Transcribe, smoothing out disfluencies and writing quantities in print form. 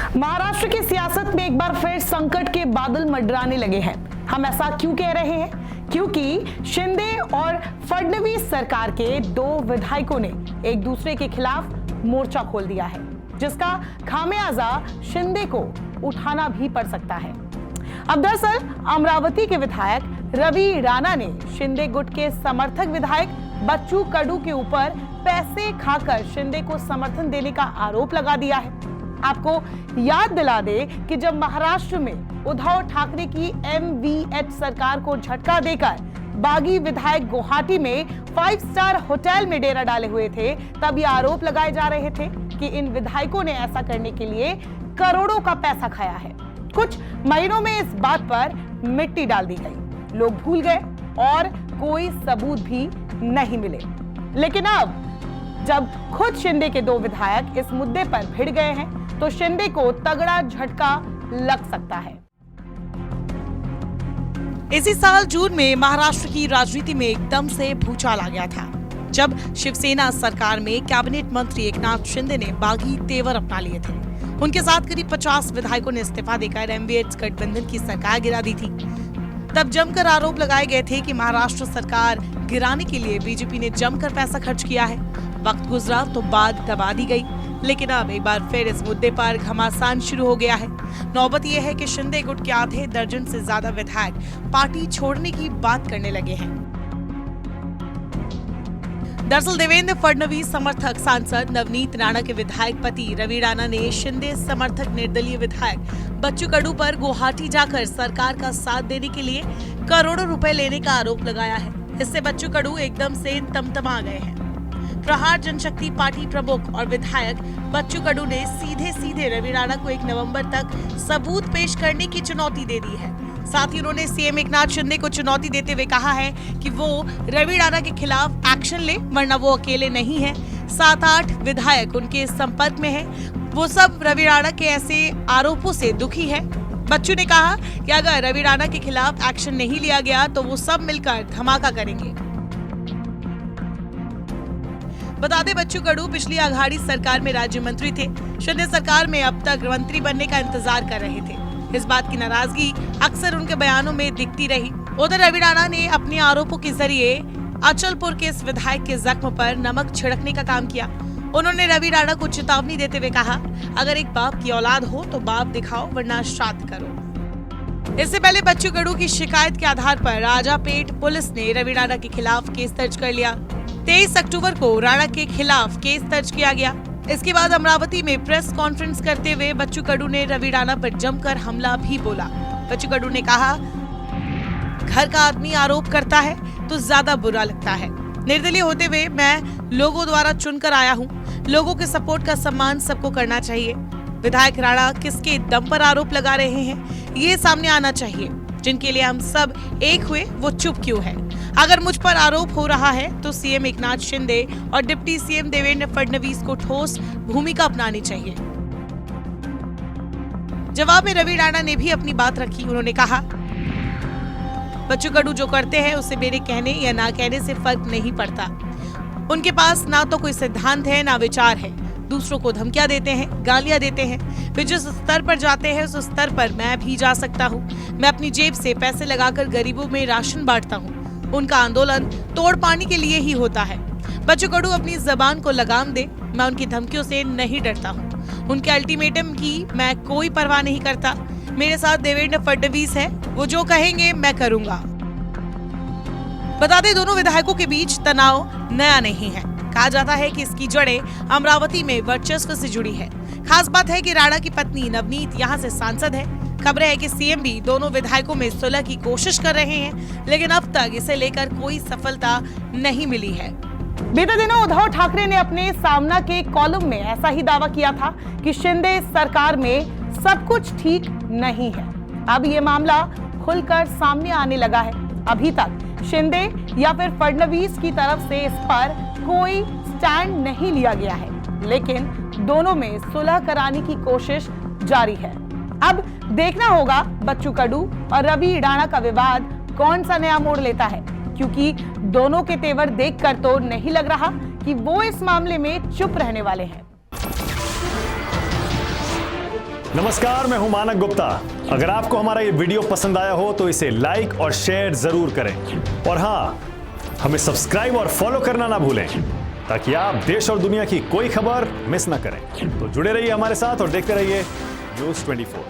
महाराष्ट्र की सियासत में एक बार फिर संकट के बादल मंडराने लगे हैं। हम ऐसा क्यों कह रहे हैं? क्योंकि शिंदे और फडणवीस सरकार के दो विधायकों ने एक दूसरे के खिलाफ मोर्चा खोल दिया है, जिसका खामियाजा शिंदे को उठाना भी पड़ सकता है। अब दरअसल अमरावती के विधायक रवि राणा ने शिंदे गुट के समर्थक विधायक बच्चू कडू के ऊपर पैसे खाकर शिंदे को समर्थन देने का आरोप लगा दिया है। आपको याद दिला दे कि जब महाराष्ट्र में उद्धव ठाकरे की MVH सरकार को झटका देकर बागी विधायक गुवाहाटी में 5 स्टार होटल में डेरा डाले हुए थे, तब ये आरोप लगाए जा रहे थे कि इन विधायकों ने ऐसा करने के लिए करोड़ों का पैसा खाया है। कुछ महीनों में इस बात पर मिट्टी डाल दी गई, लोग भूल गए और कोई सबूत भी नहीं मिले। लेकिन अब जब खुद शिंदे के दो विधायक इस मुद्दे पर भिड़ गए हैं, तो शिंदे को तगड़ा झटका लग सकता है। इसी साल जून में महाराष्ट्र की राजनीति में एकदम से भूचाल आ गया था, जब शिवसेना सरकार में कैबिनेट मंत्री एकनाथ शिंदे ने बागी तेवर अपना लिए थे। उनके साथ करीब 50 विधायकों ने इस्तीफा देकर MVH गठबंधन की सरकार गिरा दी थी। तब जमकर आरोप लगाए गए थे कि महाराष्ट्र सरकार गिराने के लिए बीजेपी ने जमकर पैसा खर्च किया है। वक्त गुजरा तो बात दबा दी गई, लेकिन अब एक बार फिर इस मुद्दे पर घमासान शुरू हो गया है। नौबत यह है कि शिंदे गुट के आधे दर्जन से ज्यादा विधायक पार्टी छोड़ने की बात करने लगे हैं। दरअसल देवेंद्र फडणवीस समर्थक सांसद नवनीत राणा के विधायक पति रवि राणा ने शिंदे समर्थक निर्दलीय विधायक बच्चू कडू पर गुवाहाटी जाकर सरकार का साथ देने के लिए करोड़ों रुपए लेने का आरोप लगाया है। इससे बच्चू कडू एकदम से तमतमा गए हैं। प्रहार जनशक्ति पार्टी प्रमुख और विधायक बच्चू कडू ने सीधे रवि राणा को 1 नवंबर तक सबूत पेश करने की चुनौती दे दी है। साथ ही उन्होंने CM एकनाथ शिंदे को चुनौती देते हुए कहा है कि वो रवि राणा के खिलाफ एक्शन ले, वरना वो अकेले नहीं है। 7-8 विधायक उनके संपर्क में हैं। वो सब रवि राणा के ऐसे आरोपों से दुखी है। बच्चू ने कहा कि अगर रवि राणा के खिलाफ एक्शन नहीं लिया गया तो वो सब मिलकर धमाका करेंगे। बता दें, बच्चू कडू पिछली आघाड़ी सरकार में राज्य मंत्री थे। शिंदे सरकार में अब तक मंत्री बनने का इंतजार कर रहे थे। इस बात की नाराजगी अक्सर उनके बयानों में दिखती रही। उधर रवि राणा ने अपने आरोपों के जरिए अचलपुर के इस विधायक के जख्म पर नमक छिड़कने का काम किया। उन्होंने रवि राणा को चेतावनी देते हुए कहा, अगर एक बाप की औलाद हो तो बाप दिखाओ, वरना श्राद्ध करो। इससे पहले बच्चू कडू की शिकायत के आधार पर राजापेट पुलिस ने रवि राणा के खिलाफ केस दर्ज कर लिया। 23 अक्टूबर को राणा के खिलाफ केस दर्ज किया गया। इसके बाद अमरावती में प्रेस कॉन्फ्रेंस करते हुए बच्चू कडू ने रवि राणा पर जमकर हमला भी बोला। बच्चू कडू ने कहा, घर का आदमी आरोप करता है तो ज्यादा बुरा लगता है। निर्दलीय होते हुए मैं लोगों द्वारा चुनकर आया हूँ। लोगों के सपोर्ट का सम्मान सबको करना चाहिए। विधायक राणा किसके दम पर आरोप लगा रहे हैं, ये सामने आना चाहिए। जिनके लिए हम सब एक हुए वो चुप क्यों है? अगर मुझ पर आरोप हो रहा है तो CM एकनाथ शिंदे और डिप्टी CM देवेंद्र फडणवीस को ठोस भूमिका अपनानी चाहिए। जवाब में रवि राणा ने भी अपनी बात रखी। उन्होंने कहा, बच्चू कडू जो करते हैं उससे मेरे कहने या ना कहने से फर्क नहीं पड़ता। उनके पास ना तो कोई सिद्धांत है ना विचार है। दूसरों को धमकियां देते हैं, गालियां देते हैं। वे जिस स्तर पर जाते हैं उस स्तर पर मैं भी जा सकता हूँ। मैं अपनी जेब से पैसे लगाकर गरीबों में राशन बांटता हूँ। उनका आंदोलन तोड़ पाने के लिए ही होता है। बच्चू कडू अपनी जबान को लगाम दे। मैं उनकी धमकियों से नहीं डरता हूँ। उनके अल्टीमेटम की मैं कोई परवाह नहीं करता। मेरे साथ देवेंद्र फडणवीस है, वो जो कहेंगे मैं करूंगा। बता दें, दोनों विधायकों के बीच तनाव नया नहीं है। कहा जाता है कि इसकी जड़ें अमरावती में वर्चस्व से जुड़ी है। खास बात है कि राणा की पत्नी नवनीत यहाँ से सांसद है। खबरें है कि CM भी दोनों विधायकों में सुलह की कोशिश कर रहे हैं, लेकिन अब तक इसे लेकर कोई सफलता नहीं मिली है। बीते दिनों उद्धव ठाकरे ने अपने सामना के कॉलम में ऐसा ही दावा किया था कि शिंदे सरकार में सब कुछ ठीक नहीं है। अब ये मामला खुलकर सामने आने लगा है। अभी तक शिंदे या फिर फडणवीस की तरफ से इस पर कोई स्टैंड नहीं लिया गया है, लेकिन दोनों में सुलह कराने की कोशिश जारी है। अब देखना होगा बच्चू कडू और रवि राणा का विवाद कौन सा नया मोड़ लेता है, क्योंकि दोनों के तेवर देखकर तो नहीं लग रहा कि वो इस मामले में चुप रहने वाले हैं। नमस्कार, मैं हूं मानक गुप्ता। अगर आपको हमारा ये वीडियो पसंद आया हो तो इसे लाइक और शेयर जरूर करें और हाँ, हमें सब्सक्राइब और फॉलो करना ना भूलें ताकि आप देश और दुनिया की कोई खबर मिस ना करें। तो जुड़े रहिए हमारे साथ और देखते रहिए न्यूज़ 24।